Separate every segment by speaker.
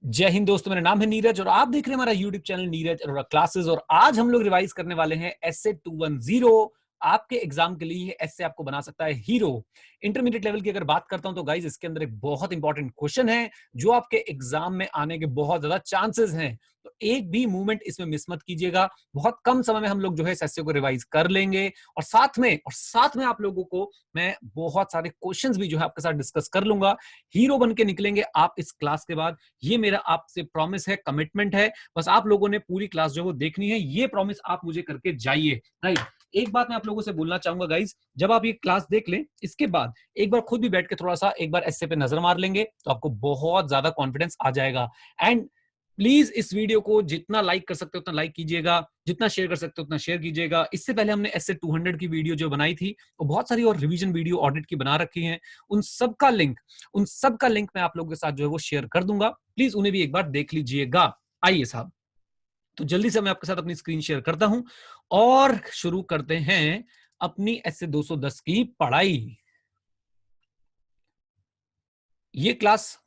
Speaker 1: जय हिंद दोस्तों, मेरा नाम है नीरज और आप देख रहे हैं हमारा YouTube channel Neeraj Arora classes. और आज हम लोग रिवाइज करने वाले हैं एसए 210। आपके एग्जाम के लिए एसए आपको बना सकता है हीरो। इंटरमीडिएट लेवल की अगर बात करता हूं तो गाइज इसके अंदर एक बहुत इंपॉर्टेंट क्वेश्चन है जो आपके एग्जाम में आने के बहुत ज्यादा चांसेस हैं। तो एक भी मूवमेंट इसमें मिस मत कीजिएगा। बहुत कम समय में हम लोग जो है इस एसए को रिवाइज कर लेंगे और साथ में आप लोगों को मैं बहुत सारे क्वेश्चंस भी जो है आपके साथ डिस्कस कर लूंगा। हीरो बन के निकलेंगे आप इस क्लास के बाद, ये मेरा आपसे प्रॉमिस है, कमिटमेंट है। बस आप लोगों ने पूरी क्लास जो वो देखनी है, ये प्रॉमिस आप मुझे करके जाइए। राइट। एक बात मैं आप लोगों से बोलना चाहूंगा गाइज, जब आप ये क्लास देख लें इसके बाद एक बार खुद भी बैठ के थोड़ा सा एक बार एसए पे नजर मार लेंगे तो आपको बहुत ज्यादा कॉन्फिडेंस आ जाएगा। एंड प्लीज इस वीडियो को जितना लाइक कर सकते हो उतना लाइक कीजिएगा, जितना शेयर कर सकते हो उतना शेयर कीजिएगा। इससे पहले हमने एसए 200 की वीडियो जो बनाई थी वो बहुत सारी और रिवीजन वीडियो ऑडिट की बना रखी है। उन सब का लिंक मैं आप लोगों के साथ जो है वो शेयर कर दूंगा। प्लीज उन्हें भी एक बार देख लीजिएगा। आइए साहब, तो जल्दी से मैं आपके साथ अपनी स्क्रीन शेयर करता हूं और शुरू करते हैं अपनी एसए 210 की पढ़ाई। ये क्लास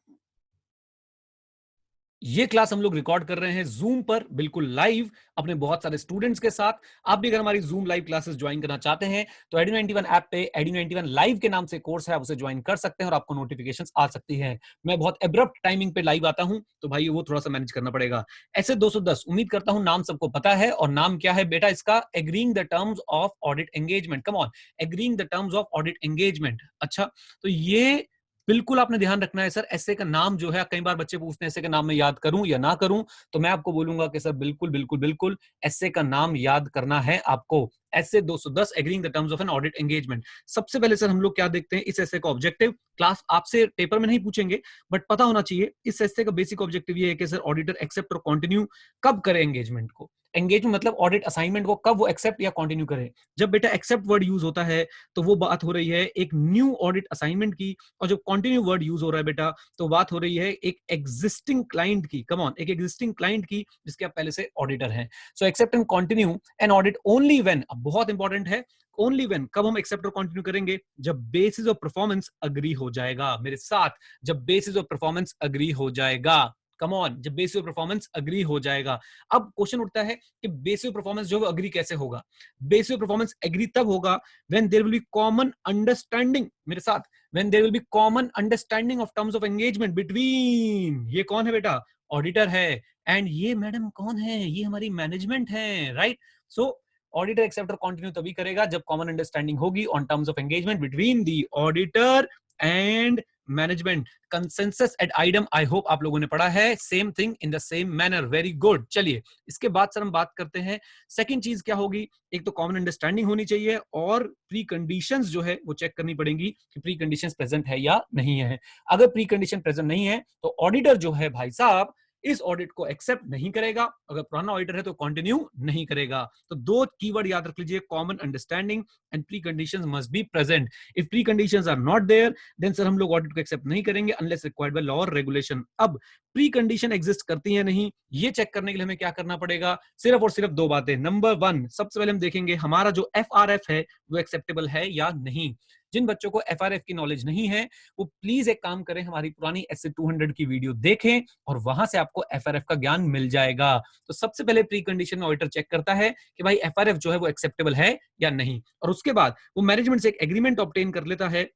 Speaker 1: ये क्लास हम लोग रिकॉर्ड कर रहे हैं जूम पर, बिल्कुल लाइव, अपने बहुत सारे स्टूडेंट्स के साथ। आप भी अगर हमारी जूम लाइव क्लासेस ज्वाइन करना चाहते हैं तो एडी91 ऐप पे एडी91 लाइव के नाम से कोर्स है, आप उसे ज्वाइन कर सकते हैं और आपको नोटिफिकेशंस आ सकती है। मैं बहुत एब्रप्ट टाइमिंग पे लाइव आता हूं तो भाई वो थोड़ा सा मैनेज करना पड़ेगा। ऐसे 210 उम्मीद करता हूं नाम सबको पता है। और नाम क्या है बेटा इसका? Agreeing the terms of audit engagement. Come on, agreeing the terms of audit engagement. अच्छा, तो ये बिल्कुल आपने ध्यान रखना है सर। एसए का नाम जो है, कई बार बच्चे पूछते हैं एसए का नाम मैं याद करूं या ना करूं, तो मैं आपको बोलूंगा कि सर बिल्कुल बिल्कुल बिल्कुल एसए का नाम याद करना है आपको। SA 210 agreeing the terms of an audit engagement. सबसे पहले सर हम लोग क्या देखते हैं इस एसए का ऑब्जेक्टिव। क्लास आपसे पेपर में नहीं पूछेंगे बट पता होना चाहिए इस एसए का बेसिक ऑब्जेक्टिव ये है कि सर ऑडिटर एक्सेप्ट और कंटिन्यू कब करे एंगेजमेंट को। एंगेजमेंट मतलब ऑडिट असाइनमेंट को कब वो एक्सेप्ट या कंटिन्यू करे। जब बेटा एक्सेप्ट वर्ड यूज होता है तो वो बात हो रही है एक न्यू ऑडिट असाइनमेंट की, और जब कंटिन्यू वर्ड यूज हो रहा है बेटा तो बात हो रही है एक एग्जिस्टिंग क्लाइंट की। कम ऑन, एक एग्जिस्टिंग क्लाइंट की जिसके आप पहले से ऑडिटर हैं। So accept and continue an audit only when, अब बहुत इंपॉर्टेंट है, ओनली व्हेन कब हम एक्सेप्ट और कंटिन्यू करेंगे? जब बेसिस ऑफ परफॉर्मेंस अग्री हो जाएगा। मेरे साथ, जब बेसिस ऑफ परफॉर्मेंस अग्री हो जाएगा। कम ऑन, जब बेसिस ऑफ परफॉर्मेंस अग्री हो जाएगा। अब क्वेश्चन उठता है कि बेसिस ऑफ परफॉर्मेंस जो है अग्री कैसे होगा? बेसिस ऑफ परफॉर्मेंस एग्री तब होगा when there will be common understanding, मेरे साथ, when there will be common understanding of terms of engagement between, ये कौन है बेटा? ऑडिटर है। एंड ये मैडम कौन है? ये हमारी मैनेजमेंट है। राइट। सो ऑडिटर एक्सेप्ट और कंटिन्यू तभी करेगा जब कॉमन अंडरस्टैंडिंग होगी on terms of engagement between the auditor and management. Consensus at item, I hope आप लोगों ने पढ़ा है। Same thing in the same manner. Very good. चलिए इसके बाद सर हम बात करते हैं सेकंड चीज क्या होगी। एक तो कॉमन अंडरस्टैंडिंग होनी चाहिए और प्री कंडीशंस जो है वो चेक करनी पड़ेगी कि प्री कंडीशंस प्रेजेंट है या नहीं है। अगर प्री कंडीशन प्रेजेंट नहीं है तो ऑडिटर जो है भाई साहब इस ऑडिट को एक्सेप्ट नहीं करेगा। अगर पुराना ऑडिटर है तो कंटिन्यू नहीं करेगा। तो दो कीवर्ड याद रख लीजिए, common understanding and preconditions must be present. If preconditions are not there then sir हम लोग ऑडिट को एक्सेप्ट नहीं करेंगे अनलेस रिक्वायर्ड बाय लॉ और रेगुलेशन। अब प्री कंडीशन एग्जिस्ट करती है नहीं, ये चेक करने के लिए हमें क्या करना पड़ेगा? सिर्फ और सिर्फ दो बातें। नंबर वन, सबसे पहले हम देखेंगे हमारा जो एफआरएफ है वो एक्सेप्टेबल है या नहीं। जिन बच्चों को एफआरएफ की नॉलेज नहीं है वो प्लीज एक काम करें, हमारी पुरानी एसए 200 की वीडियो देखें और वहां से आपको एफआरएफ का ज्ञान मिल जाएगा। तो सबसे पहले प्री कंडीशन में ऑडिटर चेक करता है कि भाई एफआरएफ जो है वो एक्सेप्टेबल है या नहीं, और उसके बाद वो मैनेजमेंट से एक एग्रीमेंट ऑब्टेन कर लेता है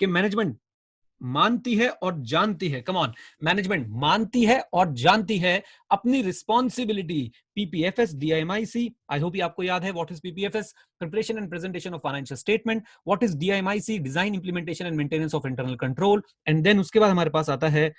Speaker 1: कि मैनेजमेंट मानती है और जानती है, कम ऑन, मैनेजमेंट मानती है और जानती है अपनी responsibility. PPFS, DIMIC, I hope ये आपको याद है। What is PPFS? Preparation and presentation of financial statement. What is DIMIC? Design, implementation and maintenance of internal control. And then उसके बाद हमारे पास आता है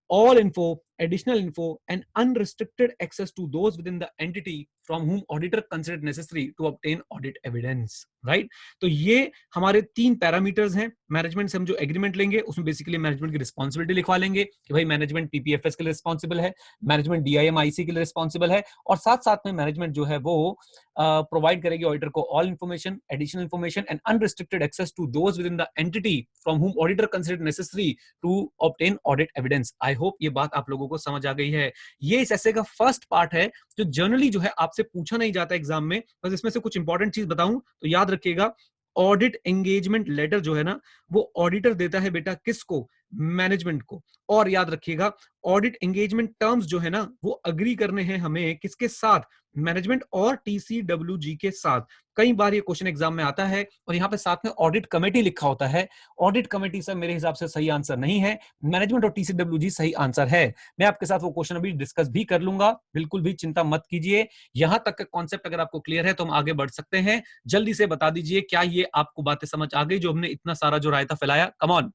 Speaker 1: all info, additional info, and unrestricted access to those within the entity from whom auditor considered necessary to obtain audit evidence. Right? तो ये हमारे तीन parameters हैं। मैनेजमेंट से हम जो एग्रीमेंट लेंगे उसमें बेसिकली मैनेजमेंट की रिस्पॉन्सिबिलिटी लिखवा लेंगे कि भाई मैनेजमेंट पीपीएफएस के लिए रिस्पॉन्सिबल है, मैनेजमेंट डीआईएमआईसी के लिए रिस्पॉन्सिबल है, और साथ साथ में मैनेजमेंट जो है वो प्रोवाइड करेगी ऑडिटर को all information, additional information and unrestricted access to those within the entity from whom auditor considered necessary to obtain audit evidence. I hope ये बात आप लोगों को समझ आ गई है। ये इस ऐसे का फर्स्ट पार्ट है जो जनरली जो है आपसे पूछा नहीं जाता एग्जाम में। बस इसमें से कुछ इंपॉर्टेंट चीज बताऊं तो याद रखिएगा, ऑडिट एंगेजमेंट लेटर जो है ना वो ऑडिटर देता है बेटा किसको? मैनेजमेंट को। और याद रखिएगा, ऑडिट एंगेजमेंट टर्म्स जो है ना, वो अग्री करने हैं हमें किसके साथ? मैनेजमेंट और टीसीडब्ल्यूजी के साथ। कई बार ये क्वेश्चन एग्जाम में आता है और यहाँ पे साथ में ऑडिट कमेटी लिखा होता है। ऑडिट कमेटी सर मेरे हिसाब से सही आंसर नहीं है, मैनेजमेंट और टीसीडब्ल्यूजी सही आंसर है। मैं आपके साथ वो क्वेश्चन अभी डिस्कस भी कर लूंगा, बिल्कुल भी चिंता मत कीजिए। यहां तक का कॉन्सेप्ट अगर आपको क्लियर है तो हम आगे बढ़ सकते हैं। जल्दी से बता दीजिए, क्या ये आपको बातें समझ आ गई जो हमने इतना सारा जो रायता फैलाया? Come on.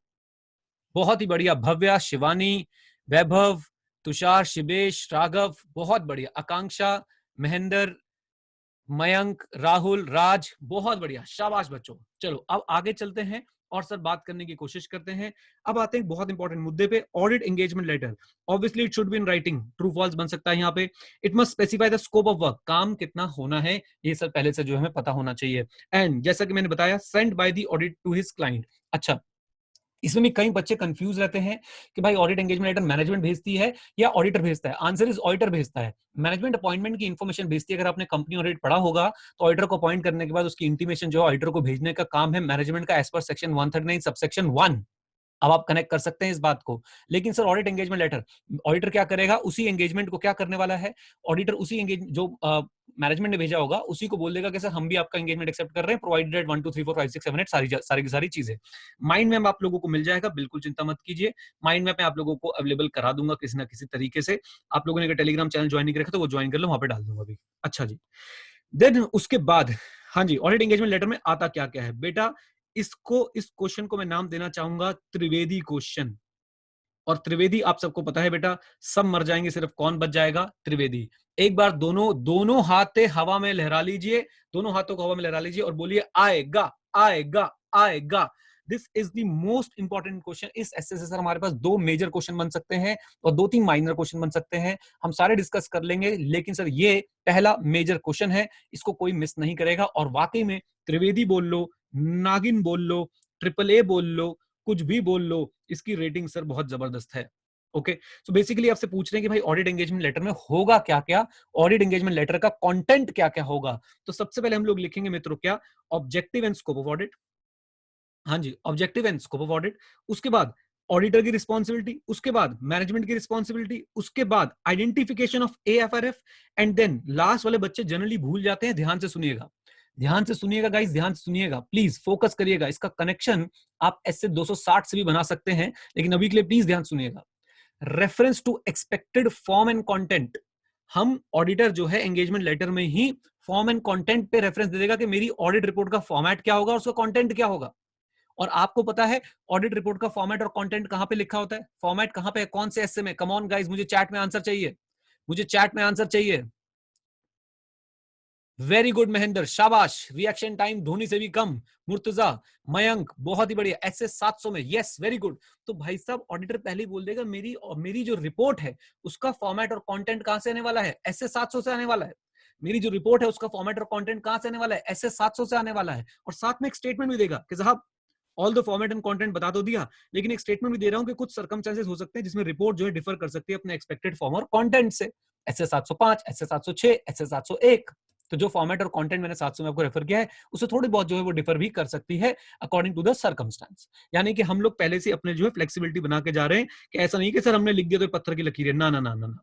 Speaker 1: बहुत ही बढ़िया। भव्या, शिवानी, वैभव, तुषार, शिवेश, राघव, बहुत बढ़िया। आकांक्षा, महेंद्र, मयंक, राहुल, राज, बहुत बढ़िया, शाबाश बच्चों। चलो अब आगे चलते हैं और सर बात करने की कोशिश करते हैं। अब आते हैं बहुत इंपॉर्टेंट मुद्दे पे, audit engagement letter. Obviously it should be in writing, true false बन सकता है यहाँ पे। It must specify the scope of work, काम कितना होना है, ये सर पहले से जो हमें पता होना चाहिए। एंड जैसा कि मैंने बताया, send by the audit to his client. अच्छा, इसमें भी कई बच्चे कंफ्यूज रहते हैं कि भाई ऑडिट एंगेजमेंट लेटर मैनेजमेंट भेजती है या ऑडिटर भेजता है। आंसर इज ऑडिटर भेजता है। मैनेजमेंट अपॉइंटमेंट की इन्फॉर्मेशन भेजती है। अगर आपने कंपनी ऑडिट पढ़ा होगा तो ऑडिटर को अपॉइंट करने के बाद उसकी इंटीमेशन जो ऑडिटर को भेजने का काम है मैनेजमेंट का, एज पर सेक्शन 139 सबसेक्शन 1। अब आप कनेक्ट कर सकते हैं इस बात को। लेकिन sir audit engagement letter, auditor क्या करेगा? उसी एंगेजमेंट को क्या करने वाला है? ऑडिटर उसी एंगेज जो मैनेजमेंट ने भेजा होगा उसी को बोल देगा कि सर हम भी आपका एंगेजमेंट एक्सेप्ट कर रहे हैं, प्रोवाइडेड 1 2 3 4 5 6 7 8 सारी की सारी चीजें। माइंड मैप आप लोगों को मिल जाएगा, बिल्कुल चिंता मत कीजिए। माइंड मैप मैं आप लोगों को अवेलेबल करा दूंगा किसी ना किसी तरीके से। आप लोगों ने अगर टेलीग्राम चैनल ज्वाइन नहीं कर रखा तो वो ज्वाइन कर लो, वहां पे डाल दूंगा अभी। अच्छा जी, देन उसके बाद हाँ जी, ऑडिट एंगेजमेंट लेटर में आता क्या क्या है बेटा? इसको, इस क्वेश्चन को मैं नाम देना चाहूंगा त्रिवेदी क्वेश्चन। और त्रिवेदी आप सबको पता है बेटा, सब मर जाएंगे, सिर्फ कौन बच जाएगा? त्रिवेदी। एक बार दोनों दोनों हाथे हवा में लहरा लीजिए, दोनों हाथों को हवा में लहरा लीजिए और बोलिए आएगा, आएगा, आएगा। This is the most important question. इस ऐसे से सर हमारे पास दो मेजर क्वेश्चन बन सकते हैं और दो तीन माइनर क्वेश्चन बन सकते हैं। हम सारे डिस्कस कर लेंगे, लेकिन सर ये पहला मेजर क्वेश्चन है, इसको कोई मिस नहीं करेगा। और वाकई में त्रिवेदी बोल लो, नागिन बोल लो, ट्रिपल ए बोल लो, कुछ भी बोल लो, इसकी रेटिंग सर बहुत जबरदस्त है। ओके, सो बेसिकली आपसे पूछ रहे हैं कि भाई ऑडिट एंगेजमेंट लेटर में होगा क्या क्या, ऑडिट एंगेजमेंट लेटर का कंटेंट क्या क्या होगा। तो सबसे पहले हम लोग लिखेंगे मित्रों क्या? Objective and scope of audit. हाँ जी, objective and scope of audit. उसके बाद ऑडिटर की रिस्पॉन्सिबिलिटी, उसके बाद मैनेजमेंट की रिस्पॉन्सिबिलिटी, उसके बाद identification of AFRF, and then last वाले बच्चे जनरली भूल जाते हैं। ध्यान से सुनिएगा, ध्यान से सुनिएगा गाइस, ध्यान से सुनिएगा, प्लीज फोकस करिएगा। इसका कनेक्शन आप ऐसे 260 से भी बना सकते हैं, लेकिन अभी के लिए प्लीज ध्यान सुनिएगा। Reference to expected form and content. हम ऑडिटर जो है एंगेजमेंट लेटर में ही फॉर्म एंड कंटेंट पे रेफरेंस दे देगा कि मेरी ऑडिट रिपोर्ट का फॉर्मेट क्या होगा और उसका कंटेंट क्या होगा। और आपको पता है ऑडिट रिपोर्ट का फॉर्मेट और कंटेंट कहां पे लिखा होता है? फॉर्मेट कहां पे है? कौन से एसए में? कम ऑन गाइस, मुझे चैट में आंसर चाहिए, मुझे चैट में आंसर चाहिए। वेरी गुड महेंद्र, शाबाश। रिएक्शन टाइम धोनी से भी कम। मुर्तजा, मयंक, बहुत ही बढ़िया। एसए 700 में, यस वेरी गुड। तो भाई साहब ऑडिटर पहले ही बोल देगा मेरी जो रिपोर्ट है उसका फॉर्मेट और कंटेंट कहां से आने वाला है? एसए 700 से आने वाला है। मेरी जो रिपोर्ट है उसका फॉर्मेट और कंटेंट कहां से आने वाला है? एसए 700 से आने वाला है। और साथ में एक स्टेटमेंट भी देगा कि साहब all the format and content बता तो दिया, लेकिन एक स्टेटमेंट भी दे रहा हूं कि कुछ सर्कमस्टेंसेस हो सकते हैं जिसमें रिपोर्ट जो है डिफर कर सकती है अपने एक्सपेक्टेड फॉर्म और कंटेंट से। SA 705, SA 706, SA 701। तो जो फॉर्मेट और कंटेंट मैंने 700 में आपको रेफर किया है उससे थोड़ी बहुत जो है वो डिफर भी कर सकती है अकॉर्डिंग टू द सर्कमस्टेंस। यानी कि हम लोग पहले से अपने जो है फ्लेक्सिबिलिटी बना के जा रहे हैं कि ऐसा नहीं कि सर हमने लिख दिया तो पत्थर की लकीर है, ना ना ना ना ना।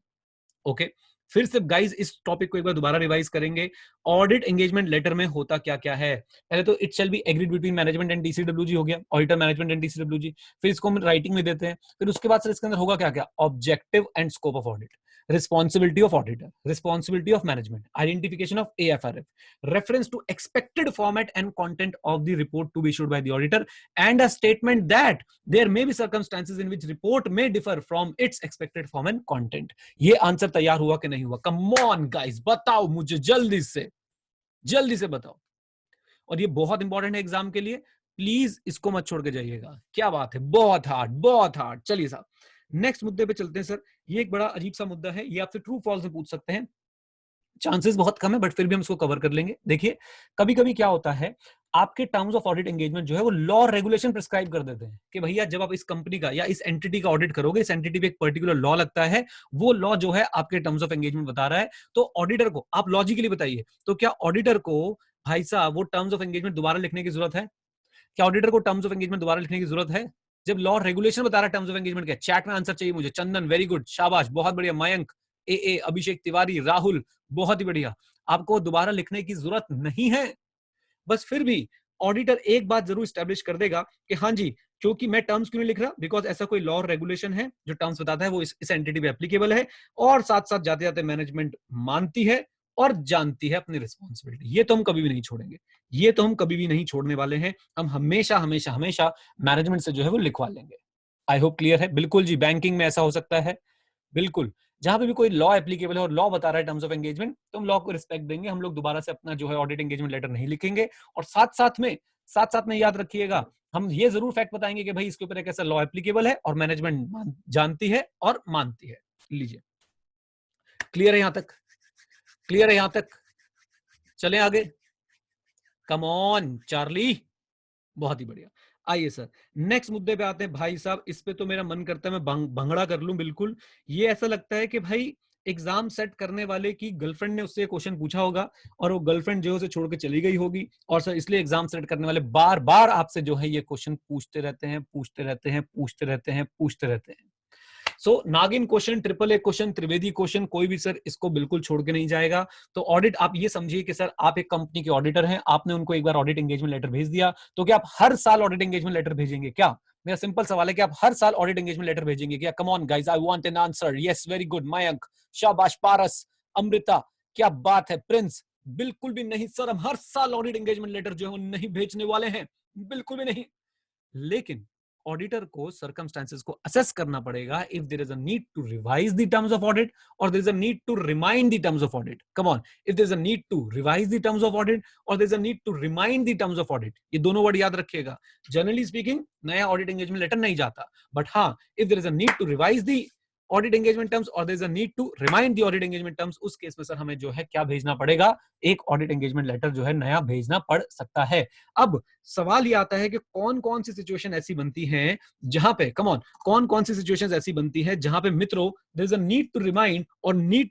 Speaker 1: ओके, फिर से गाइस इस टॉपिक को एक बार दोबारा रिवाइज करेंगे। ऑडिट एंगेजमेंट लेटर में होता क्या क्या है? पहले तो it shall be agreed between management and DCWG हो गया, ऑडिटर मैनेजमेंट एंड डीसीडब्ल्यूजी। फिर इसको हम राइटिंग में देते हैं। फिर उसके बाद सर इसके अंदर होगा क्या क्या? Objective and scope of audit, responsibility of auditor, responsibility of management, identification of AFRF, reference to expected format and content of the report to be issued by the auditor, and a statement that there may be circumstances in which report may differ from its expected form and content. ये answer तैयार हुआ कि नहीं हुआ? कम on guys, बताओ मुझे जल्दी से बताओ। और ये बहुत इंपॉर्टेंट है एग्जाम के लिए, प्लीज इसको मत छोड़ के जाइएगा। क्या बात है, बहुत हार्ड, बहुत हार्ड। चलिए साहब नेक्स्ट मुद्दे पे चलते हैं सर। ये एक बड़ा अजीब सा मुद्दा है, ये आपसे ट्रू फॉल्स में पूछ सकते हैं, चांसेस बहुत कम है बट फिर भी हम इसको कवर कर लेंगे। देखिए कभी कभी क्या होता है, आपके टर्म्स ऑफ ऑडिट एंगेजमेंट जो है वो लॉ रेगुलेशन प्रिस्क्राइब कर देते हैं कि भैया जब आप इस कंपनी का या इस एंटिटी का ऑडिट करोगे, इस एंटिटी पे एक पर्टिकुलर लॉ लगता है, वो लॉ जो है आपके टर्म्स ऑफ एंगेजमेंट बता रहा है। तो ऑडिटर को आप लॉजिकली बताइए, तो क्या ऑडिटर को भाई साहब वो टर्म्स ऑफ एंगेजमेंट दोबारा लिखने की जरूरत है? क्या ऑडिटर को टर्म्स ऑफ एंगेजमेंट दोबारा लिखने की जरूरत है? जब लॉ रेगुलेशन बता रहा है टर्म्स ऑफ एंगेजमेंट क्या, चैट में आंसर चाहिए मुझे। चंदन वेरी गुड, शाबाश, बहुत बढ़िया। मयंक, ए अभिषेक तिवारी, राहुल, बहुत ही बढ़िया। आपको दोबारा लिखने की जरूरत नहीं है। बस फिर भी ऑडिटर एक बात जरूर स्टैब्लिश कर देगा कि हाँ जी, क्योंकि मैं टर्म्स क्यों नहीं लिख रहा, बिकॉज ऐसा कोई लॉ और रेगुलेशन है जो टर्म्स बताता है वो इस एंटिटी पे एप्लीकेबल है, और साथ साथ जाते जाते मैनेजमेंट मानती है और जानती है अपनी रिस्पॉन्सिबिलिटी। ये तो हम कभी भी नहीं छोड़ेंगे, ये तो हम कभी भी नहीं छोड़ने वाले हैं। हम हमेशा हमेशा हमेशा मैनेजमेंट से जो है वो लिखवा लेंगे। आई होप क्लियर है। बिल्कुल जी, बैंकिंग में ऐसा हो सकता है, बिल्कुल। जहां पे भी कोई लॉ एप्लीकेबल है और लॉ बता रहा है टर्म्स ऑफ एंगेजमेंट, तो हम लॉ को रिस्पेक्ट देंगे। हम लोग दोबारा से अपना जो है ऑडिट एंगेजमेंट लेटर नहीं लिखेंगे। और साथ साथ में याद रखिएगा, हम ये जरूर फैक्ट बताएंगे कि भाई इसके ऊपर एक ऐसा लॉ एप्लीकेबल है और मैनेजमेंट जानती है और मानती है। लीजिए, क्लियर है यहां तक? क्लियर है यहां तक? चलें आगे। कम ऑन चार्ली, बहुत ही बढ़िया। आइए सर, नेक्स्ट मुद्दे पे आते हैं भाई साहब। इस पे तो मेरा मन करता है मैं भंगड़ा कर लूं बिल्कुल। ये ऐसा लगता है कि भाई एग्जाम सेट करने वाले की गर्लफ्रेंड ने उससे क्वेश्चन पूछा होगा और वो गर्लफ्रेंड जो है उसे छोड़ के चली गई होगी, और सर इसलिए एग्जाम सेट करने वाले बार बार आपसे जो है ये क्वेश्चन पूछते रहते हैं, पूछते रहते हैं, पूछते रहते हैं, पूछते रहते हैं। सो नागिन question, triple A question, Trivedi question, कोई भी सर इसको बिल्कुल छोड़ के नहीं जाएगा। तो ऑडिट, आप ये समझिए कि सर आप एक कंपनी के ऑडिटर हैं, आपने उनको एक बार ऑडिट एंगेजमेंट लेटर भेज दिया, तो क्या आप हर साल ऑडिट एंगेजमेंट लेटर भेजेंगे क्या? मेरा सिंपल सवाल है कि आप हर साल ऑडिट एंगेजमेंट लेटर भेजेंगे क्या? कम on guys, I want an answer. Yes, very good Mayank, शाबाश, पारस, अमृता, क्या बात है, प्रिंस। बिल्कुल भी नहीं सर, हम हर साल ऑडिट एंगेजमेंट लेटर जो है नहीं भेजने वाले हैं, बिल्कुल भी नहीं। लेकिन ऑडिटर को सर्कमस्टेंसेस को असेस करना पड़ेगा if there is a need to revise the terms of audit और there is a need to remind the terms of audit. Come on, if there is a need to revise the terms of audit और there is a need to remind the terms of audit, ये दोनों word याद रखिएगा। Generally speaking नया audit engagement letter नहीं जाता, but हाँ, if there is a need to revise the audit engagement terms और there is a need to remind the audit engagement terms, उस केस में सर हमें जो है क्या भेजना पड़ेगा, एक ऑडिट एंगेजमेंट लेटर जो है नया भेजना पड़ सकता है। अब सवाल ये आता है कि कौन कौन सी सिचुएशन ऐसी बनती है जहां पे, कम ऑन, कौन कौन सी सिचुएशंस ऐसी बनती है जहां पे मित्रों there is a need to remind और नीड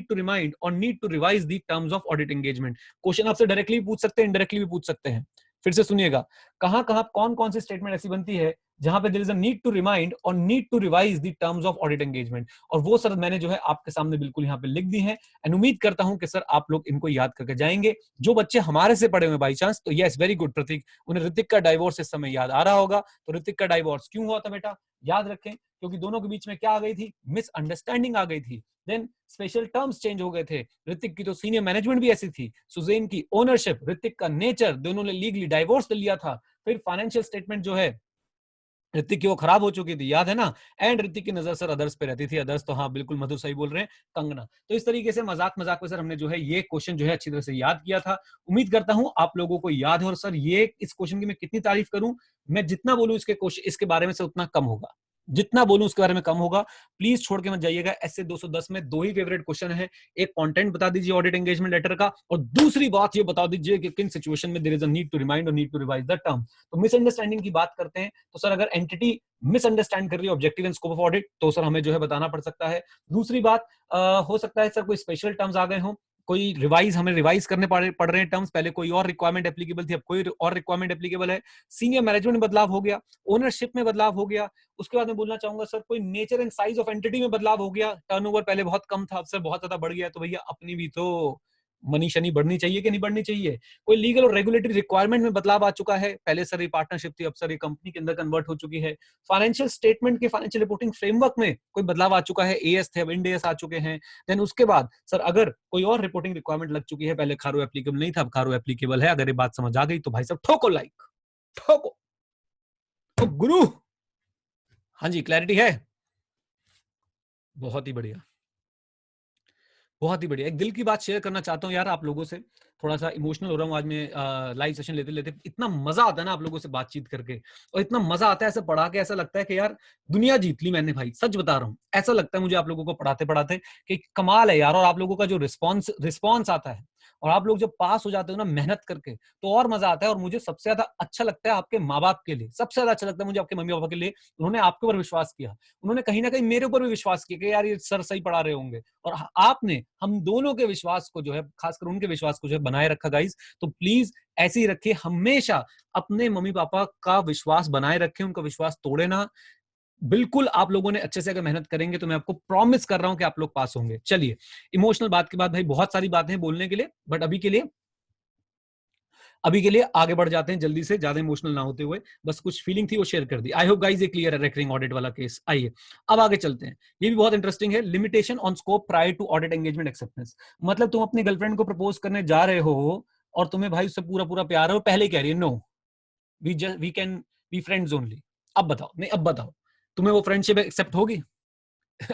Speaker 1: टू रिमाइंड और need to revise the terms of audit engagement. Question आपसे डायरेक्टली भी पूछ सकते हैं, इनडायरेक्टली भी पूछ सकते हैं। फिर से सुनिएगा, कहां कहां कौन कौन सी स्टेटमेंट ऐसी बनती है जहां पे there is a need to remind और need to revise the terms of audit engagement, और वो सर मैंने जो है आपके सामने बिल्कुल यहाँ पे लिख दी है। एंड उम्मीद करता हूं कि सर आप लोग इनको याद करके जाएंगे। जो बच्चे हमारे से पढ़े हुए बाई चांस, तो यस वेरी गुड प्रतीक, उन्हें ऋतिक का डाइवोर्स इस समय याद आ रहा होगा। तो ऋतिक का डाइवोर्स क्यों हुआ था बेटा, याद रखें, क्योंकि दोनों के बीच में क्या आ गई थी, मिसअंडरस्टैंडिंग आ गई थी। देन स्पेशल टर्म्स चेंज हो गए थे। ऋतिक की तो सीनियर मैनेजमेंट भी ऐसी थी, सुजैन की ओनरशिप, ऋतिक का नेचर, दोनों ने लीगली डाइवोर्स ले लिया था। फिर फाइनेंशियल स्टेटमेंट जो है ऋतिक की वो खराब हो चुकी थी, याद है ना। एंड ऋतिक की नजर सर अदर्स पे रहती थी, अदर्स तो हाँ बिल्कुल मधु सही बोल रहे हैं, कंगना। तो इस तरीके से मजाक मजाक में सर हमने जो है ये क्वेश्चन जो है अच्छी तरह से याद किया था। उम्मीद करता हूं आप लोगों को याद है। और सर ये इस क्वेश्चन की मैं कितनी तारीफ करूं, मैं जितना बोलूं इसके क्वेश्चन इसके बारे में से उतना कम होगा, जितना बोलूं उसके बारे में कम होगा। प्लीज छोड़ के मत जाइएगा। ऐसे 210 में दो ही फेवरेट क्वेश्चन है, एक कंटेंट बता दीजिए ऑडिट एंगेजमेंट लेटर का, और दूसरी बात ये बता दीजिए कि किन सिचुएशन में there is a need to remind और need to revise the term. तो मिसअंडरस्टैंडिंग की बात करते हैं, तो सर अगर एंटिटी मिसअंडरस्टैंड कर रही है objective and scope of audit, तो सर हमें जो है बताना पड़ सकता है। दूसरी बात, हो सकता है सर कोई स्पेशल टर्म्स आ गए हों, कोई रिवाइज हमें रिवाइज करने पड़ रहे हैं टर्म्स, पहले कोई और रिक्वायरमेंट एप्लीकेबल थी, अब कोई और रिक्वायरमेंट एप्लीकेबल है, सीनियर मैनेजमेंट में बदलाव हो गया, ओनरशिप में बदलाव हो गया। उसके बाद मैं बोलना चाहूंगा सर कोई nature and size of entity में बदलाव हो गया, टर्नओवर पहले बहुत कम था, अब सर बहुत ज्यादा बढ़ गया, तो भैया अपनी भी तो मनी शनी बढ़नी चाहिए कि नहीं बढ़नी चाहिए। कोई लीगल और रेगुलेटरी रिक्वायरमेंट में बदलाव आ चुका है, पहले सर ये पार्टनरशिप थी, अब सर ये कंपनी के अंदर कन्वर्ट हो चुकी है। फाइनेंशियल स्टेटमेंट के फाइनेंशियल रिपोर्टिंग फ्रेमवर्क में कोई बदलाव आ चुका है, एएस थे अब इंड एएस आ चुके हैं। देन उसके बाद सर अगर कोई और रिपोर्टिंग रिक्वायरमेंट लग चुकी है, पहले खारो एप्लीकेबल नहीं था, अब खारो एप्लीकेबल है, अगर ये बात समझ आ गई तो भाई साहब ठोको लाइक, ठोको तो गुरु। हाँ जी, क्लैरिटी है, बहुत ही बढ़िया, बहुत ही बढ़िया। एक दिल की बात शेयर करना चाहता हूँ यार आप लोगों से, थोड़ा सा इमोशनल हो रहा हूँ आज मैं लाइव सेशन लेते लेते। इतना मजा आता है ना आप लोगों से बातचीत करके, और इतना मजा आता है ऐसे पढ़ा के, ऐसा लगता है कि यार दुनिया जीत ली मैंने भाई, सच बता रहा हूँ। ऐसा लगता है मुझे आप लोगों को पढ़ाते पढ़ाते कि कमाल है यार। और आप लोगों का जो रिस्पॉन्स आता है, और आप लोग जब पास हो जाते हो ना मेहनत करके, तो और मजा आता है। और मुझे सबसे ज्यादा अच्छा लगता है आपके माँ बाप के लिए, सबसे ज्यादा अच्छा लगता है मुझे आपके मम्मी पापा के लिए। उन्होंने आपके ऊपर विश्वास किया, उन्होंने कहीं ना कहीं मेरे ऊपर भी विश्वास किया कि यार ये सर सही पढ़ा रहे होंगे, और आपने हम दोनों के विश्वास को जो है, खासकर उनके विश्वास को जो है बनाए रखा गाइस। तो प्लीज ऐसे ही रखिए, हमेशा अपने मम्मी पापा का विश्वास बनाए रखें, उनका विश्वास तोड़े ना। बिल्कुल आप लोगों ने अच्छे से अगर मेहनत करेंगे तो मैं आपको प्रॉमिस कर रहा हूं कि आप लोग पास होंगे। चलिए, इमोशनल बात के बाद भाई बहुत सारी बातें हैं बोलने के लिए, बट अभी के लिए आगे बढ़ जाते हैं जल्दी से, ज्यादा इमोशनल ना होते हुए। बस कुछ फीलिंग थी वो शेयर कर दी। आई होप गाइस ये क्लियर है रेकरिंग ऑडिट वाला केस। आइए अब आगे चलते हैं, ये भी बहुत इंटरेस्टिंग है। Limitation on scope prior to audit engagement acceptance. मतलब तुम अपनी गर्लफ्रेंड को प्रपोज करने जा रहे हो और तुम्हें भाई उससे पूरा पूरा प्यार है, और पहले कह रही है no, we can be friends only. अब बताओ, नहीं अब बताओ, तुम्हें वो फ्रेंडशिप एक्सेप्ट होगी?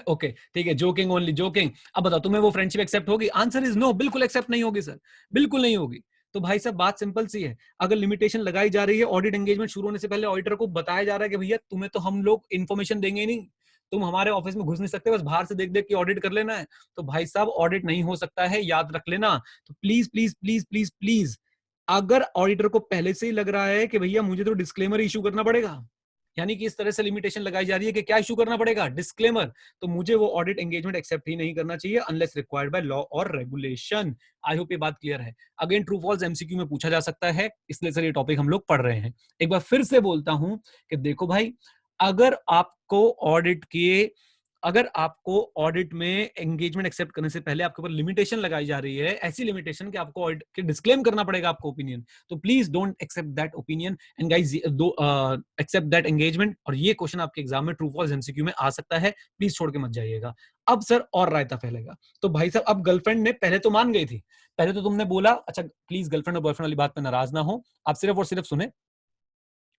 Speaker 1: ओके ठीक है, जोकिंग ओनली, जोकिंग। अब बताओ तुम्हें वो फ्रेंडशिप एक्सेप्ट होगी? आंसर इज नो, बिल्कुल एक्सेप्ट नहीं होगी सर, बिल्कुल नहीं होगी। तो भाई साहब बात सिंपल सी है, अगर लिमिटेशन लगाई जा रही है, ऑडिट एंगेजमेंट शुरू होने से पहले ऑडिटर को बताया जा रहा है कि भैया तुम्हें तो हम लोग इन्फॉर्मेशन देंगे ही नहीं, तुम हमारे ऑफिस में घुस नहीं सकते, बस बाहर से देख देख के ऑडिट कर लेना है, तो भाई साहब ऑडिट नहीं हो सकता है, याद रख लेना। तो please please please please please, अगर ऑडिटर को पहले से ही लग रहा है कि भैया मुझे तो डिस्क्लेमर इशू करना पड़ेगा, यानी कि इस तरह से लिमिटेशन लगाई जा रही है कि क्या इशू करना पड़ेगा, डिस्क्लेमर, तो मुझे वो ऑडिट एंगेजमेंट एक्सेप्ट ही नहीं करना चाहिए अनलेस रिक्वायर्ड बाय लॉ और रेगुलेशन। आई होप ये बात क्लियर है। अगेन ट्रू फॉल्स एमसीक्यू में पूछा जा सकता है, इसलिए सर ये टॉपिक हम लोग पढ़ रहे हैं। एक बार फिर से बोलता हूं कि देखो भाई, अगर आपको ऑडिट किए, अगर आपको ऑडिट में एंगेजमेंट एक्सेप्ट करने से पहले आपके ऊपर लिमिटेशन लगाई जा रही है, ऐसी लिमिटेशन कि आपको ऑडिट के डिस्क्लेम करना पड़ेगा आपको ओपिनियन, तो please don't accept that opinion and guys accept that engagement. और ये क्वेश्चन आपके एग्जाम में ट्रू फॉल्स एमसीक्यू में आ सकता है, प्लीज छोड़ के मत जाइएगा। अब सर और रायता फैलेगा, तो भाई साहब अब गर्लफ्रेंड ने पहले तो मान गई थी, पहले तो तुमने बोला अच्छा प्लीज गर्लफ्रेंड और बॉयफ्रेंड वाली बात पे नाराज ना हो, आप सिर्फ और सिर्फ सुने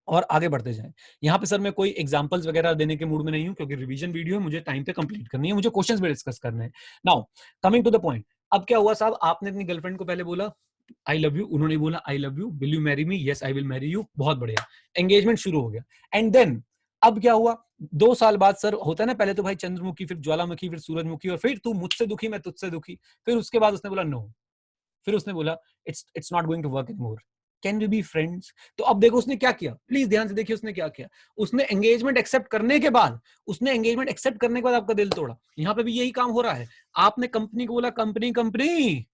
Speaker 1: और आगे बढ़ते जाएं। यहाँ पे सर मैं कोई एग्जांपल्स वगैरह देने के मूड में नहीं हूं, क्योंकि रिवीजन वीडियो है, मुझे टाइम पे कंप्लीट करनी है, मुझे क्वेश्चंस भी डिस्कस करने हैं। Now coming to the point, अब क्या हुआ साहब, आपने अपनी गर्लफ्रेंड को पहले बोला आई लव यू, उन्होंने बोला I love you, will you marry me, yes I will marry you, बहुत बढ़िया, एंगेजमेंट शुरू हो गया। एंड देन अब क्या हुआ, 2 साल बाद सर होता है ना, पहले तो भाई चंद्रमुखी, फिर ज्वालामुखी, फिर सूरजमुखी, और फिर तू मुझसे दुखी मैं तुझसे दुखी, फिर उसके बाद उसने बोला नो, फिर उसने बोला it's not going to work anymore, can we be friends. तो अब देखो उसने क्या किया, प्लीज ध्यान से देखिए उसने क्या किया, उसने एंगेजमेंट एक्सेप्ट करने के बाद, आपका दिल तोड़ा। यहाँ पे भी यही काम हो रहा है, आपने कंपनी को बोला कंपनी कंपनी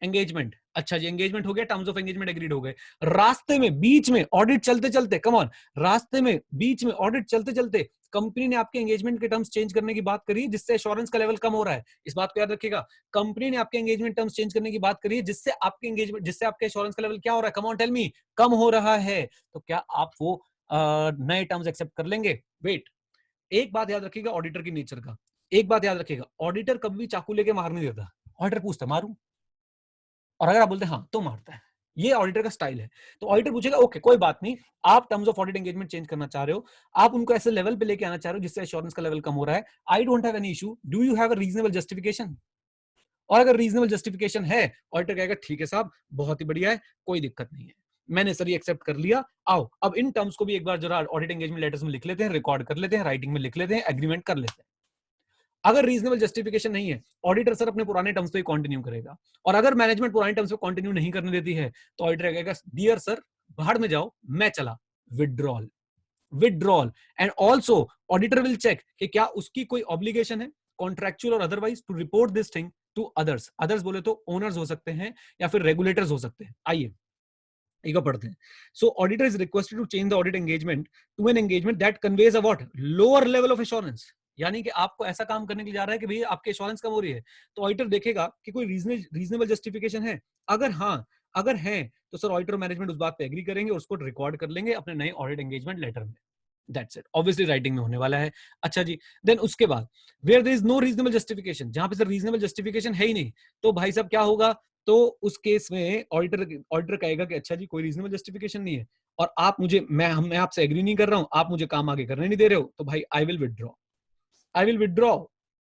Speaker 1: एंगेजमेंट, अच्छा जी एंगेजमेंट हो गया, टर्म्स ऑफ एंगेजमेंट एग्रीड हो गए, रास्ते में बीच में ऑडिट चलते चलते, कम ऑन, रास्ते में बीच में ऑडिट चलते चलते कंपनी ने आपके एंगेजमेंट के टर्म्स चेंज करने की बात करी, जिससे एश्योरेंस का लेवल कम हो रहा है। इस बात को याद रखिएगा, कंपनी ने आपके एंगेजमेंट टर्म्स चेंज करने की बात करी है, जिससे आपके एश्योरेंस का लेवल क्या हो रहा है, कम ऑन टेल मी, कम हो रहा है। तो क्या आप वो नए टर्म्स एक्सेप्ट कर लेंगे? वेट, एक बात याद रखिएगा ऑडिटर की नेचर का, एक बात याद रखिएगा, ऑडिटर कभी भी चाकू लेके मार नहीं देता। ऑडिटर पूछता मारू, और अगर आप बोलते हैं हाँ तो मारता है, ये ऑडिटर का स्टाइल है। तो ऑडिटर पूछेगा ओके कोई बात नहीं, आप terms of audit engagement change करना चाह रहे हो, आप उनको ऐसे लेवल पे लेके आना चाह रहे हो जिससे एश्योरेंस का लेवल कम हो रहा है, I don't have any issue, do you have a reasonable justification? और अगर रीजनेबल जस्टिफिकेशन है, ऑडिटर कहेगा ठीक है साहब बहुत ही बढ़िया है, कोई दिक्कत नहीं है, मैंने सर ये एक्सेप्ट कर लिया, आओ अब इन टर्म्स को भी एक बार जरा ऑडिट एंगेजमेंट लेटर्स में लिख लेते हैं, रिकॉर्ड कर लेते हैं, राइटिंग में लिख लेते हैं, एग्रीमेंट कर लेते हैं। अगर रीजनेबल जस्टिफिकेशन नहीं है, ऑडिटर सर अपने पुराने टर्म्स पे कंटिन्यू करेगा, और अगर मैनेजमेंट पुराने टर्म्स पे कंटिन्यू नहीं करने देती है, तो ऑडिटर कहेगा डियर सर बाहर में जाओ, मैं चला, withdrawal, withdrawal. And also auditor will check कि क्या उसकी कोई ऑब्लिगेशन है कॉन्ट्रैक्चुअल और otherwise to report this thing to others, others बोले तो ओनर्स हो सकते हैं या फिर रेगुलेटर्स हो सकते हैं। आइए एक बार पढ़ते हैं। So auditor is requested to change the audit engagement to an engagement that conveys a what, lower level of assurance, यानी कि आपको ऐसा काम करने के लिए जा रहा है कि भैया आपके एश्योरेंस कम हो रही है, तो ऑडिटर देखेगा कि कोई रीजनेबल जस्टिफिकेशन है, अगर हाँ, अगर है तो सर ऑडिटर मैनेजमेंट उस बात पे एग्री करेंगे, उसको रिकॉर्ड कर लेंगे अपने नए ऑडिट एंगेजमेंट लेटर में, दैट्स इट, ऑब्वियसली राइटिंग में होने वाला है। अच्छा जी, देन उसके बाद where there is no reasonable justification, जहां पे सर रीजनेबल जस्टिफिकेशन है ही नहीं, तो भाई साहब क्या होगा, तो उस केस में ऑडिटर कहेगा कि अच्छा जी कोई रीजनेबल जस्टिफिकेशन नहीं है, और आप मुझे मैं आपसे एग्री नहीं कर रहा हूं, आप मुझे काम आगे करने नहीं दे रहे हो, तो भाई I will withdraw, I will withdraw,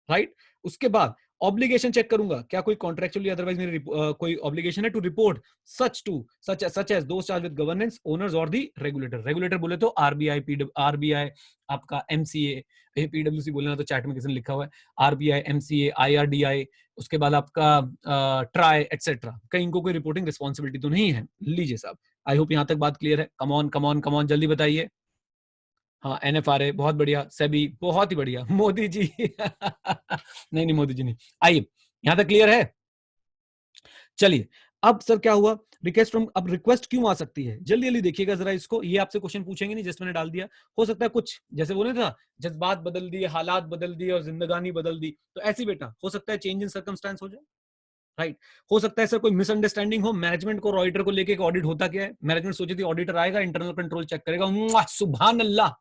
Speaker 1: right. उसके बाद ऑब्लिगेशन चेक करूंगा, क्या कोई कॉन्ट्रेक्चुअली अदरवाइज मेरी कोई ऑब्लिगेशन है to report such as those charge with governance owners और दी रेगुलेटर। रेगुलेटर बोले तो आरबीआई, आपका एमसीए, पीडब्ल्यूसी बोले ना तो चैट में किसी ने लिखा हुआ है, आरबीआई, एमसीए, आईआरडीआई, उसके बाद आपका ट्राई एक्सेट्रा, कहीं इनको कोई रिपोर्टिंग रिस्पॉन्सिबिलिटी तो नहीं है। लीजिए साहब, आई होप यहां तक बात क्लियर है। कमॉन कमॉन कमॉन, जल्दी बताइए। हाँ, एनएफआरए बहुत बढ़िया, सेबी बहुत ही बढ़िया, मोदी जी नहीं नहीं मोदी जी नहीं। आइए, यहां तक क्लियर है। चलिए, अब सर क्या हुआ, रिक्वेस्ट फ्रॉम, अब रिक्वेस्ट क्यों आ सकती है, जल्दी जल्दी देखिएगा जरा इसको, ये आपसे क्वेश्चन पूछेंगे नहीं, जस्ट मैंने डाल दिया। हो सकता है कुछ जैसे बोले था, जज्बात बदल दिए, हालात बदल दिए और जिंदगानी बदल दी, तो ऐसी बेटा हो सकता है चेंज इन सर्कमस्टांस हो जाए, राइट। हो सकता है सर कोई मिसअंडरस्टैंडिंग हो, मैनेजमेंट को और ऑडिटर को लेके, ऑडिट होता क्या है, मैनेजमेंट सोची थी ऑडिटर आएगा, इंटरनल कंट्रोल चेक करेगा, सुभान अल्लाह,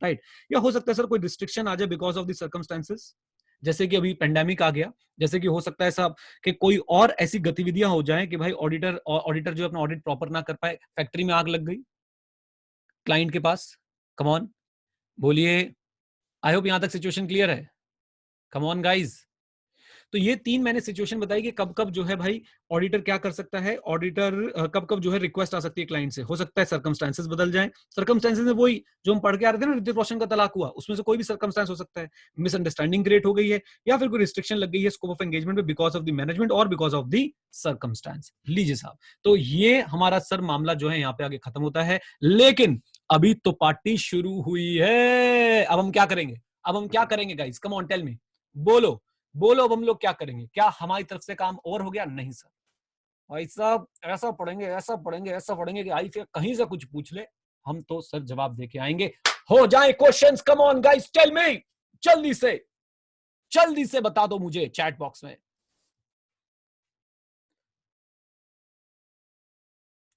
Speaker 1: राइट। या हो सकता है सर कोई रिस्ट्रिक्शन आ जाए बिकॉज ऑफ द सर्कमस्टेंसेस, जैसे कि अभी पेंडेमिक आ गया, जैसे कि हो सकता है साहब कि कोई और ऐसी गतिविधियां हो जाएं कि भाई ऑडिटर जो अपना ऑडिट प्रॉपर ना कर पाए, फैक्ट्री में आग लग गई क्लाइंट के पास, कम ऑन बोलिए। आई होप यहां तक सिचुएशन क्लियर है, कम ऑन गाइज। तो ये तीन मैंने सिचुएशन बताई कि कब कब जो है भाई ऑडिटर क्या कर सकता है, ऑडिटर कब कब जो है रिक्वेस्ट आ सकती है क्लाइंट से, हो सकता है सर्कमस्टांसेस बदल जाएं, सर्कमस्टांसेस में वही जो हम पढ़ के आ रहे थे ना, ऋतिक रोशन का तलाक हुआ, उसमें से कोई भी सर्कमस्टांस हो सकता है, मिसअंडरस्टैंडिंग क्रिएट हो गई है, या फिर कोई रिस्ट्रिक्शन लग गई है स्कोप ऑफ एंगेजमेंट में बिकॉज ऑफ द मैनेजमेंट और बिकॉज ऑफ द सर्कमस्टांस। लीजिए साहब, तो ये हमारा सर मामला जो है यहाँ पे आगे खत्म होता है, लेकिन अभी तो पार्टी शुरू हुई है। अब हम क्या करेंगे, अब हम क्या करेंगे guys, come on tell me, बोलो बोलो, अब हम लोग क्या करेंगे, क्या हमारी तरफ से काम और हो गया, नहीं सर भाई साहब, ऐसा पढ़ेंगे ऐसा पढ़ेंगे ऐसा पढ़ेंगे कि आई से कहीं से कुछ पूछ ले, हम तो सर जवाब देके आएंगे। हो जाए questions, come on guys tell me, जल्दी से बता दो मुझे चैट बॉक्स में।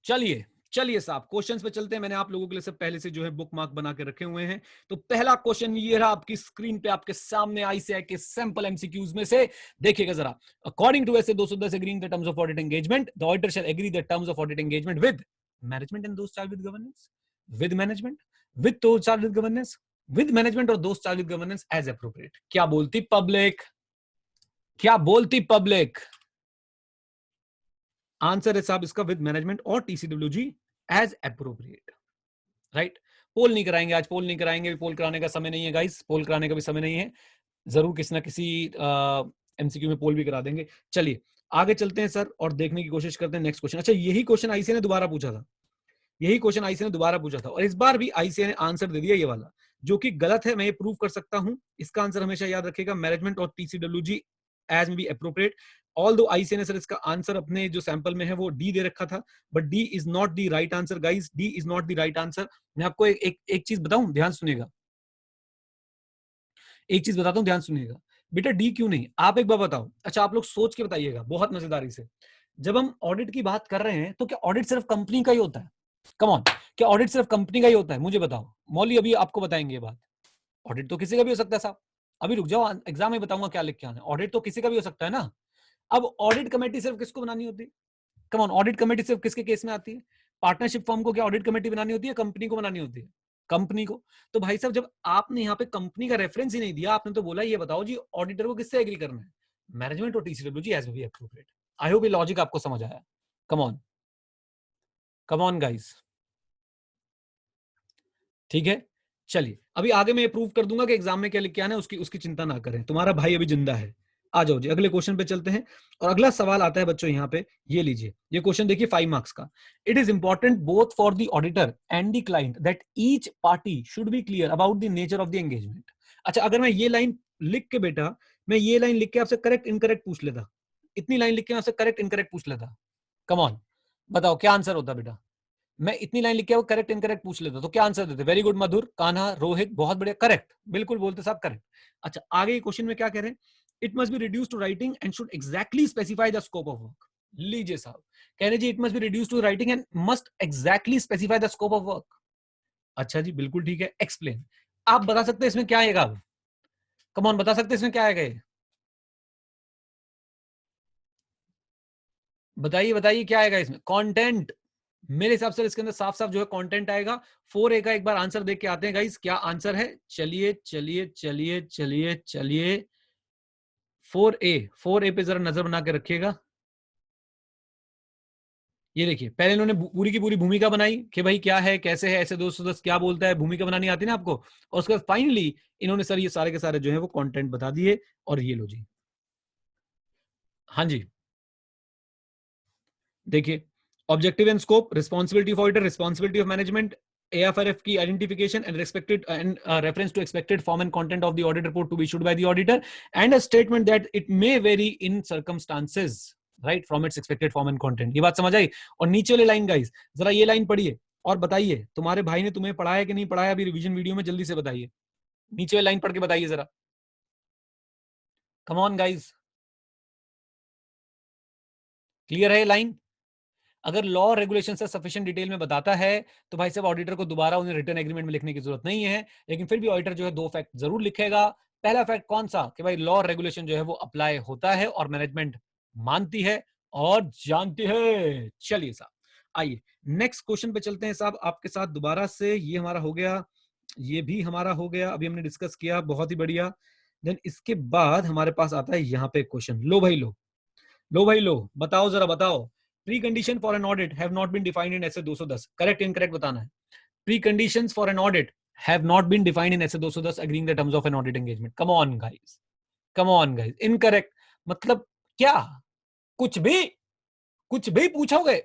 Speaker 1: चलिए चलिए साहब, क्वेश्चंस पे चलते हैं, मैंने आप लोगों के लिए सब पहले से जो है बुक मार्क बना के रखे हुए हैं। तो पहला क्वेश्चन ये रहा आपकी स्क्रीन पे आपके सामने, आईसीएआई के सैंपल एमसीक्यूज में से, देखिएगा जरा। According to SA 210 agreeing the terms of audit engagement, the auditor shall agree the terms of audit engagement with management and those charge with governance, with management, with those charge with governance, with management और those charge with governance as appropriate. क्या बोलती public, क्या बोलती public? Answer है साहब इसका with management और TCWG age appropriate, right. पोल नहीं कराएंगे आज, पोल नहीं कराएंगे, पोल कराने का समय नहीं है गाइस, पोल कराने का भी समय नहीं है, जरूर किसी ना किसी एमसीक्यू में पोल भी करा देंगे। चलिए आगे चलते हैं सर और देखने की कोशिश करते हैं नेक्स्ट क्वेश्चन। अच्छा, यही क्वेश्चन आईसीए ने दोबारा पूछा था, यही क्वेश्चन आईसीए ने दोबारा पूछा था, और इस बार भी आईसीए ने आंसर दे दिया ये वाला, जो कि गलत है, मैं ये प्रूव कर सकता हूं। इसका आंसर हमेशा याद रखेगा, मैनेजमेंट और टीसीडब्ल्यूजी एज में बी अप्रोप्रिएट। ऑल दो आईसीए ने सर इसका आंसर अपने जो सैंपल में है वो डी दे रखा था, but D is not the right answer guys, D is not the right answer. मैं आपको एक चीज बताऊं, ध्यान सुनिएगा, एक चीज बताता हूं, ध्यान सुनिएगा। बेटा डी क्यों नहीं, आप एक बार बताओ। अच्छा, आप लोग सोच के बताइएगा बहुत मजेदारी से, जब हम ऑडिट की बात कर रहे हैं तो क्या ऑडिट सिर्फ कंपनी का ही होता है? कम ऑन, क्या ऑडिट सिर्फ कंपनी का ही होता है? मुझे बताओ, मौली अभी आपको बताएंगे ये बात। ऑडिट तो किसी का भी हो सकता है साहब, अभी रुक जाओ, एग्जाम में बताऊंगा क्या लिख के आना है। ऑडिट तो किसी का भी हो सकता है ना। अब ऑडिट कमेटी सिर्फ किसको बनानी होती है? कम ऑन, ऑडिट कमेटी सिर्फ किसके केस में आती है? पार्टनरशिप फर्म को क्या ऑडिट कमेटी बनानी होती है, कंपनी को बनानी होती है? कंपनी को। तो भाई साहब, जब आपने यहाँ पे कंपनी का रेफरेंस ही नहीं दिया, आपने तो बोला ये बताओ जी ऑडिटर को किससे एग्री करना है, मैनेजमेंट और TCWG as be appropriate. I hope ये लॉजिक आपको समझ आया। Come on, come on guys, ठीक है। चलिए अभी आगे मैं ये प्रूव कर दूंगा कि एग्जाम में क्या लिख के आना है, उसकी उसकी चिंता ना करें, तुम्हारा भाई अभी जिंदा है। आ जाओ जी, अगले क्वेश्चन पे चलते हैं। और अगला सवाल आता है बच्चों यहाँ पे, ये लीजिए, ये क्वेश्चन देखिए 5 मार्क्स का। It is important both for the auditor and the client that each party should be clear about the nature of the engagement. अच्छा, अगर मैं ये लाइन लिख के बेटा, मैं ये लाइन लिख के आपसे करेक्ट इनकरेक्ट पूछ लेता, इतनी लाइन लिख के आपसे करेक्ट इनकरेक्ट पूछ लेता, कम ऑन बताओ क्या आंसर होता बेटा? मैं इतनी लाइन लिख के वो करेक्ट इनकरेक्ट पूछ लेता तो क्या आंसर देते? वेरी गुड मधुर, कान्हा, रोहित, बहुत बढ़िया, करेक्ट, बिल्कुल बोलते साहब, करेक्ट। अच्छा, आगे क्वेश्चन में क्या कह रहे हैं? It must be reduce to writing and should exactly specify the scope of work. लीजिए साहब, कह रहे जी it must be reduce to writing and must exactly specify the scope of work. अच्छा जी, बिल्कुल ठीक है, एक्सप्लेन। आप बता सकते हैं इसमें क्या आएगा? अब कम ऑन, बता सकते हैं इसमें क्या आएगा? बताइए बताइए क्या आएगा इसमें? कंटेंट। मेरे हिसाब से इसके अंदर साफ साफ जो है कंटेंट आएगा। 4A का एक बार आंसर देख के आते हैं गाइस, क्या आंसर है? चलिए चलिए चलिए चलिए चलिए, 4A पे जरा नजर बना के रखिएगा। ये देखिए, पहले इन्होंने पूरी की पूरी भूमिका बनाई कि भाई क्या है, कैसे है, ऐसे 210 क्या बोलता है, भूमिका बनानी आती है ना आपको। और उसके बाद फाइनली इन्होंने सर ये सारे के सारे जो है वो कंटेंट बता दिए। और ये लो जी, हाँ जी, देखिए, objective and scope, responsibility of auditor, responsibility of management, AFRF की identification and respected and reference to expected form and content of the audit report to be issued by the auditor and a statement that it may vary in circumstances right from its expected form and content. ये बात समझ आई। और नीचे वाली line guys, जरा ये line पढ़िए और बताइए तुम्हारे भाई ने तुम्हें पढ़ाया कि नहीं पढ़ाया अभी रिवीजन वीडियो में, जल्दी से बताइए। नीचे वाली लाइन पढ़ के बताइए जरा, कम ऑन गाइस, क्लियर है ये लाइन? अगर लॉ रेगुलेशन से सफिशिएंट डिटेल में बताता है तो भाई साहब ऑडिटर को दोबारा उन्हें रिटर्न एग्रीमेंट में लिखने की जरूरत नहीं है। लेकिन फिर भी ऑडिटर जो है दो फैक्ट जरूर लिखेगा। पहला फैक्ट कौन सा, कि भाई लॉ रेगुलेशन जो है वो अप्लाई होता है और मैनेजमेंट मानती है और जानती है। चलिए साहब, आइए नेक्स्ट क्वेश्चन पे चलते हैं साहब आपके साथ दोबारा से। ये हमारा हो गया, ये भी हमारा हो गया, अभी हमने डिस्कस किया, बहुत ही बढ़िया। देन इसके बाद हमारे पास आता है यहाँ पे क्वेश्चन। लो भाई लो, लो भाई लो, बताओ जरा बताओ। Pre condition for an audit have not been defined in SA 210, correct incorrect बताना है। Pre conditions for an audit have not been defined in SA 210 agreeing the terms of an audit engagement. Come on guys, come on guys, incorrect मतलब क्या, कुछ भी, कुछ भी पूछोगे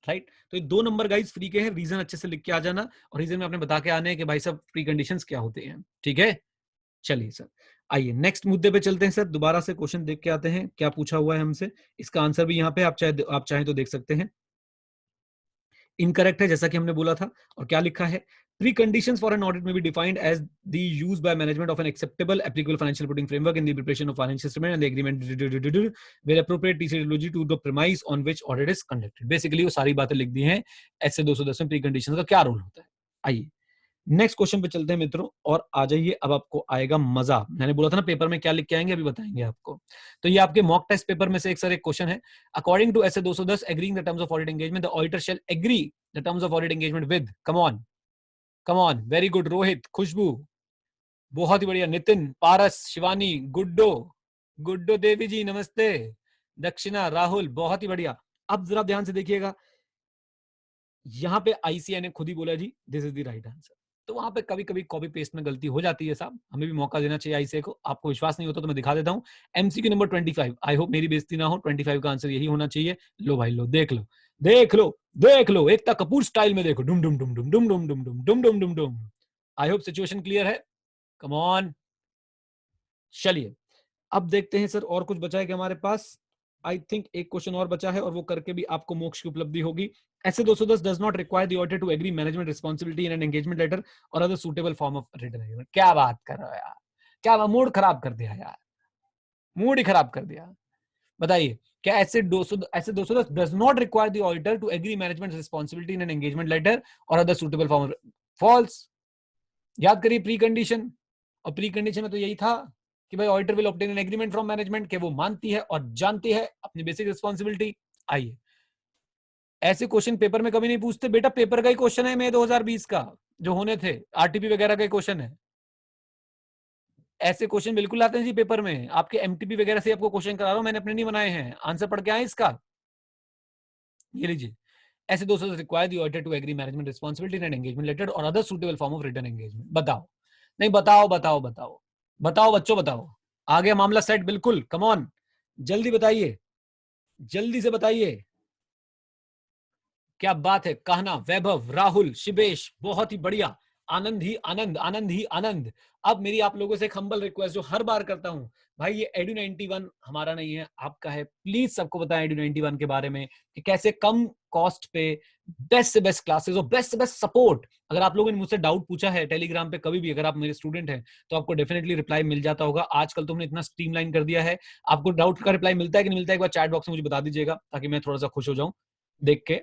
Speaker 1: right. तो ये 2 नंबर गाइस फ्री के हैं, रीजन अच्छे से लिख के आ जाना और रीजन में आपने बता के आने हैं कि भाई साहब प्री कंडीशंस क्या होते हैं, ठीक है। चलिए सर, आइए नेक्स्ट मुद्दे पे चलते हैं सर। दोबारा से क्वेश्चन देख के आते हैं क्या पूछा हुआ है हमसे। इसका आंसर भी यहाँ पे आप चाहें तो देख सकते हैं। इनकरेक्ट है जैसा कि हमने बोला था। और क्या लिखा है, pre conditions for an audit में be defined as the use by management of an acceptable applicable financial reporting framework in the preparation of financial statement and the agreement where appropriate TCWG to the premise on which audit is conducted. Basically वो सारी बातें लिख दी हैं ऐसे 210 में pre conditions का क्या role होता है। आइए नेक्स्ट क्वेश्चन पे चलते हैं मित्रों, और आ जाइए, अब आपको आएगा मजा। मैंने बोला था ना पेपर में क्या लिख के आएंगे, अभी बताएंगे आपको। तो ये आपके मॉक टेस्ट पेपर में से एक सर एक क्वेश्चन है। According to SA 210 agreeing the terms of audit engagement the auditor shall agree the terms of audit engagement with, come on, come on, very good Rohit, Khushboo, बहुत ही बढ़िया, नितिन, पारस, शिवानी, गुड्डो, गुड्डो देवी जी नमस्ते, दक्षिणा, राहुल, बहुत ही बढ़िया। अब जरा ध्यान से देखिएगा, यहां पे आईसीआई ने खुद ही बोला जी this is the right answer. तो वहां पे कभी कभी कॉपी पेस्ट में गलती हो जाती है साहब, हमें भी मौका देना चाहिए आईसीआई को। आपको विश्वास नहीं होता तो मैं दिखा देता हूं। एमसीक्यू नंबर 25, आई होप मेरी बेइज्जती ना हो, 25 का आंसर यही होना चाहिए। लो भाई लो, देख लो, देख लो, देख लो, एकता कपूर स्टाइल में देखो, डुम डुम डुम डुम डुम डुम डुम डुम डुम डुम डुम डुम। आई होप सिचुएशन क्लियर है, कम ऑन। चलिए अब देखते हैं सर और कुछ बचा है कि हमारे पास। आई थिंक एक क्वेश्चन और बचा है और वो करके भी आपको मोक्ष की उपलब्धि होगी। SA 210 does not require the auditor to agree management responsibility in an engagement letter और other suitable form of written agreement. क्या बात कर रहे हो यार, क्या मूड खराब कर दिया यार, मूड ही खराब कर दिया। बताइए, क्या SA 210 does not require the auditor to agree management responsibility in an engagement letter और अदर सूटेबल फॉर्म? फॉल्स। याद करिए प्री कंडीशन, और प्री कंडीशन में तो यही था कि भाई auditor will obtain an agreement from management, कि वो मानती है और जानती है अपनी बेसिक रिस्पांसिबिलिटी। आइए, ऐसे क्वेश्चन पेपर में कभी नहीं पूछते बेटा, पेपर का ही क्वेश्चन है मई 2020 का जो होने थे, आरटीपी वगैरह का क्वेश्चन है। ऐसे क्वेश्चन बिल्कुल आते हैं जी पेपर में, आपके एमटीपी वगैरह से आपको क्वेश्चन करा रहा हूं, मैंने अपने नहीं बनाए हैं, आंसर पढ़ के आए इसका। ये लीजिए, ऐसे दोस्तों require the auditor to agree management responsibility and engagement letter और other suitable form of written engagement. बताओ, नहीं बताओ, बताओ बताओ बताओ बच्चों बताओ, आ गया मामला सेट बिल्कुल, कम ऑन, जल्दी बताइए, जल्दी से बताइए। क्या बात है, कहना, वैभव, राहुल, शिवेश, बहुत ही बढ़िया, आनंद ही आनंद, आनंद ही आनंद। अब मेरी आप लोगों से एक हम्बल रिक्वेस्ट जो हर बार करता हूं, भाई ये एडू 91 हमारा नहीं है, आपका है। प्लीज सबको बताएं एडू 91 के बारे में कि कैसे कम कॉस्ट पे बेस्ट से बेस्ट क्लासेस और बेस्ट से बेस्ट सपोर्ट। अगर आप लोगों ने मुझसे डाउट पूछा है टेलीग्राम पे कभी भी, अगर आप मेरे स्टूडेंट हैं तो आपको डेफिनेटली रिप्लाई मिल जाता होगा। आजकल तुमने इतना स्ट्रीमलाइन कर दिया है, आपको डाउट का रिप्लाई मिलता है कि नहीं मिलता है, एक बार चैट बॉक्स में मुझे बता दीजिएगा ताकि मैं थोड़ा सा खुश हो जाऊं देख के।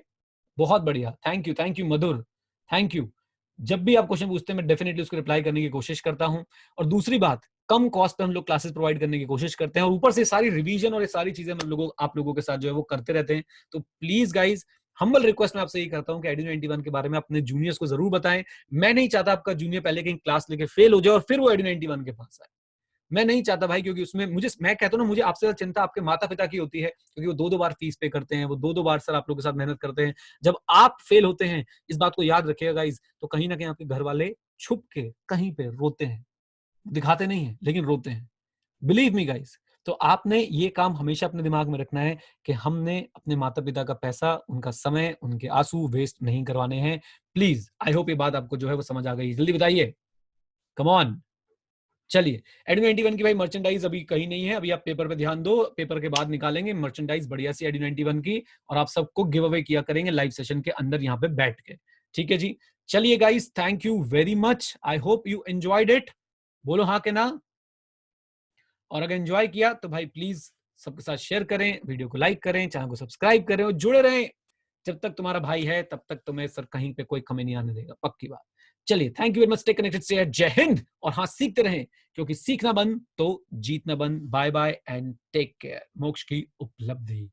Speaker 1: बहुत बढ़िया, thank you Madhur, thank you. जब भी आप क्वेश्चन पूछते हैं मैं डेफिनेटली उसको रिप्लाई करने की कोशिश करता हूं। और दूसरी बात, कम कॉस्ट पे हम लोग क्लासेस प्रोवाइड करने की कोशिश करते हैं और ऊपर से सारी रिवीजन और ये सारी चीजें हम लोगों आप लोगों के साथ जो है वो करते रहते हैं। तो प्लीज गाइज, हम्बल रिक्वेस्ट मैं आपसे यही करता हूं कि एडू 91 के बारे में अपने जूनियर्स को जरूर बताएं। मैं नहीं चाहता आपका जूनियर पहले कहीं क्लास लेके फेल हो जाए और फिर वो एडू 91 के पास आए। मैं नहीं चाहता भाई, क्योंकि उसमें मैं कहता हूँ ना, मुझे आपसे ज्यादा चिंता आपके माता पिता की होती है, क्योंकि वो 2-2 बार फीस पे करते हैं, वो 2-2 बार सर आप लोगों के साथ मेहनत करते हैं। जब आप फेल होते हैं, इस बात को याद रखिएगा गाइस, तो कहीं ना कहीं आपके घर वाले छुप के कहीं पे रोते हैं, दिखाते नहीं है लेकिन रोते हैं। Believe me guys. तो आपने ये काम हमेशा अपने दिमाग में रखना है कि हमने अपने माता पिता का पैसा, उनका समय, उनके आंसू वेस्ट नहीं करवाने हैं। प्लीज, आई होप ये बात आपको जो है वो समझ आ गई। जल्दी बताइए, कम ऑन। चलिए, एडी 91 की भाई मर्चेंडाइज अभी कहीं नहीं है, अभी आप पेपर पे ध्यान दो, पेपर के बाद निकालेंगे मर्चेंडाइज बढ़िया सी एडी 91 की, और आप सबको गिव अवे किया करेंगे लाइव सेशन के अंदर यहाँ पे बैठ के। ठीक है जी। चलिए guys, thank you very much, I hope you enjoyed it. बोलो हाँ के ना। और अगर एंजॉय किया तो भाई प्लीज सबके साथ शेयर करें, वीडियो को लाइक करें, चैनल को सब्सक्राइब करें और जुड़े रहें। जब तक तुम्हारा भाई है तब तक तुम्हें सर कहीं पे कोई कमी नहीं आने देगा, पक्की बात। चलिए, thank you very much, stay connected से जय हिंद, और हाँ सीखते रहें, क्योंकि सीखना बंद तो जीतना बंद। Bye bye and take care. मोक्ष की उपलब्धि।